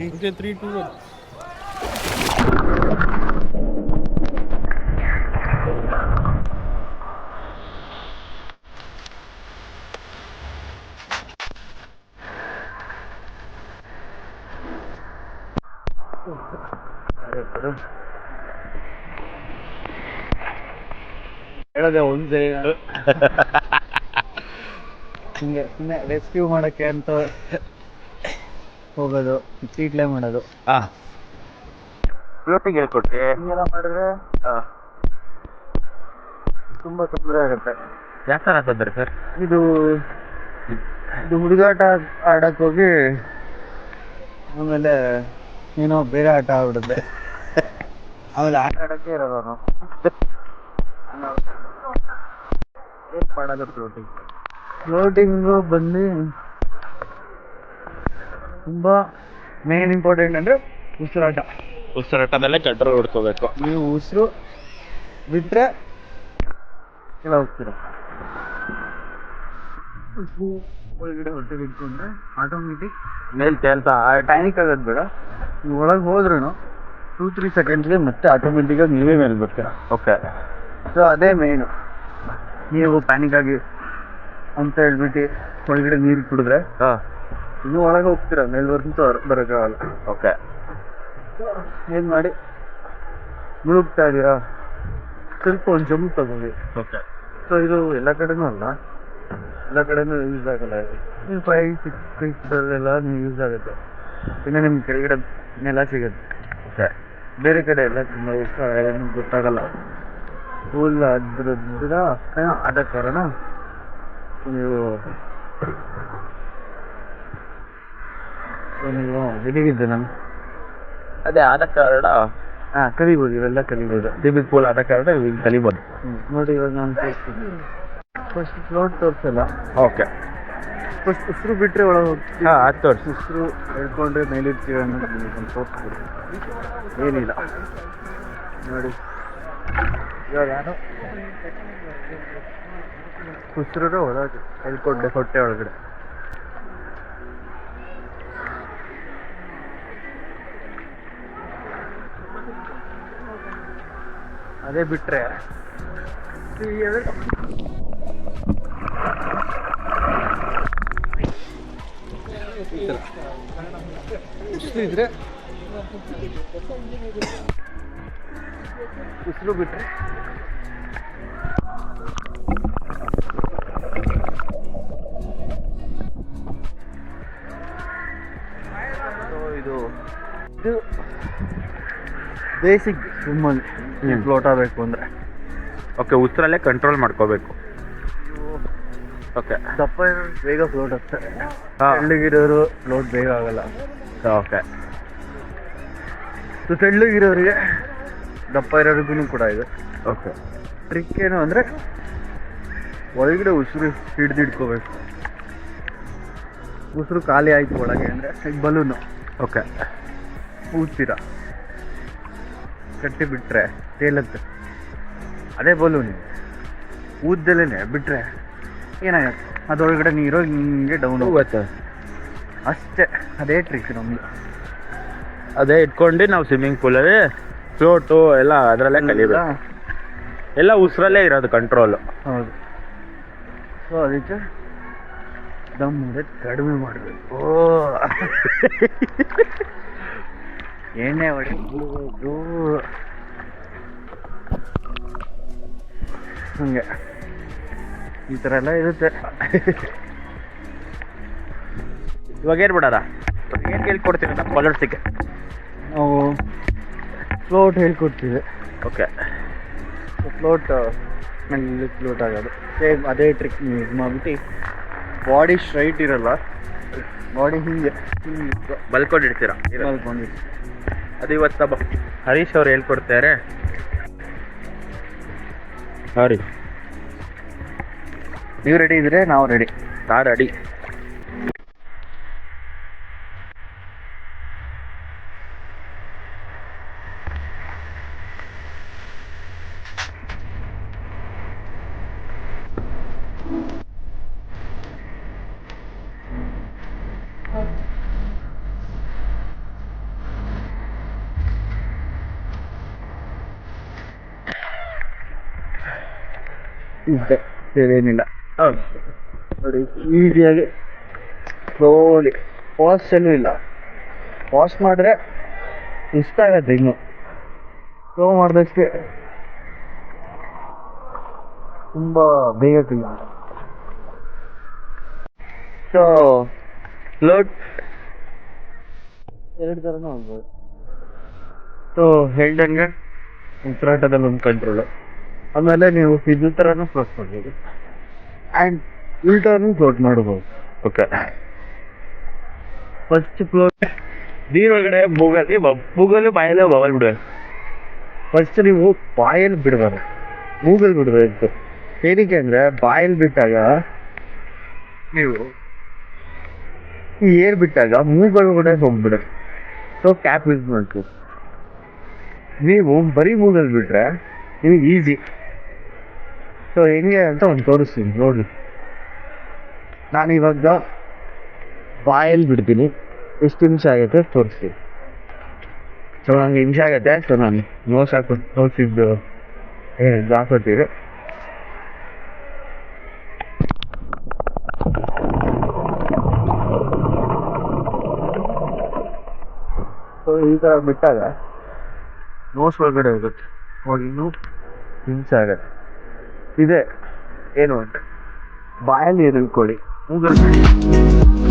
Okay, 3, 2, 1. ಹೇಳದೆ ಒಂದೇ ಹಿಂಗೆ ಸುಮ್ಮನೆ ರೆಸ್ಕ್ಯೂ ಮಾಡೋಕ್ಕೆ ಅಂತ ಹೋಗೋದು, ಚೀಟ್ಲೆ ಮಾಡೋದು. ಫ್ಲೋಟಿಂಗ್ ಹೇಳ್ಕೊಟ್ಟಿ ಹಿಂಗೆಲ್ಲ ಮಾಡಿದ್ರೆ ತುಂಬ ತೊಂದರೆ ಆಗುತ್ತೆ. ಯಾವ ಥರ ತೊಂದರೆ ಸರ್? ಇದು ಹುಡುಗಾಟ ಆಡಕ್ಕೆ ಹೋಗಿ ಆಮೇಲೆ ಏನೋ ಬೇರೆ ಆಟ ಆಗ್ಬಿಡುತ್ತೆ. ಆಮೇಲೆ ಆಟ ಆಡೋಕ್ಕೆ ಇರೋದು ನಾನು ಏನು ಮಾಡೋದು ಫ್ಲೋಟಿಂಗು ಬಂದು ತುಂಬ ಮೇನ್ ಇಂಪಾರ್ಟೆಂಟ್ ಅಂದರೆ ಉಸಿರಾಟ. ಉಸಿರಾಟದಲ್ಲೇ ಕಂಟ್ರೋಲ್ ಹೊಡ್ಕೋಬೇಕು. ನೀವು ಉಸಿರು ಬಿಟ್ಟರೆ ಎಲ್ಲ ಹೋಗ್ತೀರ. ಉಸಿರು ಒಳಗಡೆ ಹೊಟ್ಟೆಗೆ ಇಟ್ಕೊಂಡ್ರೆ ಆಟೋಮೆಟಿಕ್ ಮೇಲೆ ತೇಲ್ತಾ ಪ್ಯಾನಿಕ್ ಆಗೋದು ಬೇಡ. ನೀವು ಒಳಗೆ ಹೋದ್ರೂ 2-3 ಸೆಕೆಂಡ್ಸ್ಗೆ ಮತ್ತೆ ಆಟೋಮೆಟಿಕ್ಕಾಗಿ ನೀವೇ ಮೇಲೆ ಬರ್ತೀರ. ಓಕೆ. ಸೊ ಅದೇ ಮೇಯ್ನು. ನೀವು ಪ್ಯಾನಿಕ್ ಆಗಿ ಅಂತ ಹೇಳ್ಬಿಟ್ಟು ಒಳಗಡೆ ನೀರು ಕುಡಿದ್ರೆ ಇನ್ನೂ ಒಳಗೆ ಹೋಗ್ತೀರ, ಮೇಲೆ ಬರೋಕ್ಕಾಗಲ್ಲ. ಓಕೆ. ಏನು ಮಾಡಿ ಮುಳುಗ್ತಾ ಇದೀರಾ, ಸ್ವಲ್ಪ ಒಂದು ಜಂಪ್ ತಗೊಳ್ಳಿ. ಓಕೆ. ಸೊ ಇದು ಎಲ್ಲ ಕಡೆನೂ ಅಲ್ಲ, ಎಲ್ಲ ಕಡೆನೂ ಯೂಸ್ ಆಗಲ್ಲ. ನೀವು 5-6 ಫೀಟ್ದಲ್ಲೆಲ್ಲ ನೀವು ಯೂಸ್ ಆಗುತ್ತೆ. ಇನ್ನು ನಿಮ್ಗೆ ಕೆಳಗಡೆ ನೆಲ ಸಿಗುತ್ತೆ. ಓಕೆ. ಬೇರೆ ಕಡೆ ಎಲ್ಲ ತುಂಬ ಇಷ್ಟ ಏನು ಗೊತ್ತಾಗಲ್ಲ. ಫುಲ್ ಅದ್ರದ್ರ ಆದ ಕಾರಣ ನೀವು ಹಿಡಿಗಿದ್ದೆ ನಾನು. ಅದೇ ಆದ ಕಾರಣ ಕಲಿಬೋದು, ಇವೆಲ್ಲ ಕಲಿಬೋದು. ಸ್ವಿಮ್ಮಿಂಗ್ ಪೂಲ್ ಆದ ಕಾರಣ ಇವಾಗ ಕಲಿಬೋದು. ನೋಡಿ ಇವಾಗ ನಾನು ಫಸ್ಟ್ ಫ್ಲೋಟ್ ತೋರಿಸಲ್ಲ. ಓಕೆ. ಫಸ್ಟ್ ಉಸಿರು ಬಿಟ್ಟರೆ ಒಳಗೆ ಹೋಗ್ತೀವಿ. ಅದು ತೋರಿಸಿ. ಉಸಿರು ಹೇಳ್ಕೊಂಡ್ರೆ ಮೇಲಿರ್ತೀವಿ ಅನ್ನೋದು ನಿಮ್ಗೆ ತೋರಿಸ್ಬೋದು. ಏನಿಲ್ಲ ನೋಡಿ, ಇವಾಗ ನಾನು ಉಸಿರು ಒಳಗೆ ಹೇಳ್ಕೊಂಡೆ ಹೊಟ್ಟೆ ಒಳಗಡೆ. ಅದೇ ಬಿಟ್ಟರೆ ಉಸಿರು ಇದ್ರೆ ಉಸಿರು ಬಿಟ್ಟರೆ ಇದು ಬೇಸಿಕ್ ಸ್ವಿಮ್ಮಲ್ಲಿ ಫ್ಲೋಟ್ ಆಗಬೇಕು ಅಂದರೆ. ಓಕೆ. ಉಸಿರಲ್ಲೇ ಕಂಟ್ರೋಲ್ ಮಾಡ್ಕೋಬೇಕು. ಓಕೆ. ದಪ್ಪ ಇರೋರು ಬೇಗ ಫ್ಲೋಟ್ ಆಗ್ತಾರೆ, ತೆಳ್ಳಗಿರೋರು ಫ್ಲೋಟ್ ಬೇಗ ಆಗಲ್ಲ. ಓಕೆ. ಸೊ ತೆಳ್ಳಗಿರೋರಿಗೆ ದಪ್ಪ ಇರೋರಿಗೂ ಕೂಡ ಇದೆ. ಓಕೆ. ಟ್ರಿಕ್ ಏನು ಅಂದರೆ ಒಳಗಡೆ ಉಸಿರು ಹಿಡ್ದಿಡ್ಕೋಬೇಕು. ಉಸಿರು ಖಾಲಿ ಆಯಿತು ಒಳಗೆ ಅಂದರೆ ಈಗ ಬಲೂನು. ಓಕೆ. ಊದ್ತೀರ, ಕಟ್ಟಿ ಬಿಟ್ಟರೆ ತೇಲುತ್ತೆ. ಅದೇ ಬಲೂನು ಊದ್ದಲೇ ಬಿಟ್ಟರೆ ಏನಾಗುತ್ತೆ, ಅದರೊಳಗಡೆ ನೀರು ಹಿಂಗೆ ಡೌನ್ ಹೋಗುತ್ತೆ ಅಷ್ಟೇ. ಅದೇ ಟ್ರಿಕ್ ನಮ್ಮದು. ಅದೇ ಇಟ್ಕೊಂಡು ನಾವು ಸ್ವಿಮ್ಮಿಂಗ್ ಪೂಲಲ್ಲಿ ಫ್ಲೋಟು ಎಲ್ಲ ಅದರಲ್ಲೇ ಕಲಿಬೇಕು. ಎಲ್ಲ ಉಸಿರಲ್ಲೇ ಇರೋದು ಕಂಟ್ರೋಲು. ಹೌದು. ಸೊ ಅದಕ್ಕೆ ದಮ್ ಹೊಡೆದು ಕಡಿಮೆ ಮಾಡಬೇಕು. ಎಣ್ಣೆ ಹೊಡಿಬೇಕು ಹಂಗೆ. ಈ ಥರ ಎಲ್ಲ ಇರುತ್ತೆ. ಇವಾಗ ಏನು ಬಿಡೋದ? ಏನು ಹೇಳ್ಕೊಡ್ತೀವಿ ನಮ್ಮ ಫಾಲೋವರ್ಸಿಗೆ? ನಾವು ಫ್ಲೋಟ್ ಹೇಳ್ಕೊಡ್ತೀವಿ. ಓಕೆ. ಫ್ಲೋಟ್ ಮೆಲ್ಲಿ ಫ್ಲೋಟ್ ಆಗೋದು ಸೇಮ್ ಅದೇ ಟ್ರಿಕ್ ನೀವು ಯೂಸ್ ಮಾಡಿಬಿಟ್ಟು ಬಾಡಿ ಸ್ಟ್ರೈಟ್ ಇರಲ್ಲ, ಬಾಡಿ ಹಿಂಗೆ ಬಲ್ಕೊಂಡು ಇಡ್ತೀರಾ ಮಲ್ಕೊಂಡಿರ್ತೀವಿ. ಅದು ಇವತ್ತು ನಮ್ಮ ಹರೀಶ್ ಅವ್ರು ಹೇಳ್ಕೊಡ್ತಾರೆ. ಸಾರಿ, ನೀವು ರೆಡಿ ಇದ್ರೆ ನಾವು ರೆಡಿ. ರೆಡಿ. ಇದೆ ಏನಿಲ್ಲ ನೋಡಿ ಈಸಿಯಾಗಿ ಸ್ಲೋಲಿ ಫಾಸ್ಟ್ ಏನೂ ಇಲ್ಲ. ಫಾಸ್ಟ್ ಮಾಡಿದ್ರೆ ಇಷ್ಟ ಆಗತ್ತೆ, ಇನ್ನು ಸ್ಲೋ ಮಾಡಿದಷ್ಟೇ ತುಂಬ ಬೇಗ ಕ್ಲೀನ್. ಸೊ ಫ್ಲೋಟ್ ಎರಡು ಥರನೂ ಆಗ್ಬೋದು. ಸೊ ಹೇಳ್ದಂಗೆ ಉಸಿರಾಟದಲ್ಲಿ ಒಂದು ಕಂಟ್ರೋಲು, ಆಮೇಲೆ ನೀವು ಇದ್ರ ಥರನೂ ಫ್ಲೋಟ್ ಮಾಡ್ಬೋದು ಆ್ಯಂಡ್ ಉಲ್ಟಾನು ಫ್ಲೋಟ್ ಮಾಡ್ಬೋದು. ಓಕೆ, ಫಸ್ಟ್ ಫ್ಲೋಟ್ ನೀರೊಳಗಡೆ ಮೂಗಲ್ಲಿ ಬಾಯಲ್ಲೇ ಬಬಲ್ ಬಿಡಬೇಕು. ಫಸ್ಟ್ ನೀವು ಬಾಯಲ್ಲಿ ಬಿಡಬಾರ್ದು, ಮೂಗಲ್ಲಿ ಬಿಡಬೇಕು. ಏನಕ್ಕೆ ಅಂದರೆ ಬಾಯಲ್ಲಿ ಬಿಟ್ಟಾಗ ನೀವು ಏರ್ ಬಿಟ್ಟಾಗ ಮೂಗೊಳಗಡೆ ಹೋಗ್ಬಿಡುತ್ತೆ. ಸೊ ಕ್ಯಾಪ್ ಯೂಸ್ ಮಾಡ್ತೀವಿ. ನೀವು ಬರೀ ಮೂಗಲ್ಲಿ ಬಿಟ್ರೆ ನಿಮಗೆ ಈಸಿ. ಸೊ ಹೆಂಗೆ ಅಂತ ಒಂದು ತೋರಿಸ್ತೀನಿ ನೋಡಿ. ನಾನಿವಾಗ ಬಾಯಲ್ಲಿ ಬಿಡ್ತೀನಿ, ಎಷ್ಟು ನಿಮಿಷ ಆಗುತ್ತೆ ತೋರಿಸ್ತೀನಿ. ಸೊ ನನಗೆ ನಿಮಿಷ ಆಗುತ್ತೆ. ಸೊ ನಾನು ನೋಟ್ಸ್ ತೋರಿಸಿದ್ದು ಹಾಕೋತೀವಿ. ಸೊ ಈ ಥರ ಬಿಟ್ಟಾಗ ನೋಸ್ ಒಳಗಡೆ ಹೋಗುತ್ತೆ, ಹೋಗಿ ಇನ್ನೂ ಹಿಂಸೆ ಆಗತ್ತೆ. ಇದೆ ಏನು ಅಂತ ಬಾಯಲ್ಲಿ ಇಟ್ಕೊಳ್ಳಿ, ಮೂಗಲ್ಲಿ ಬಿಡಿ.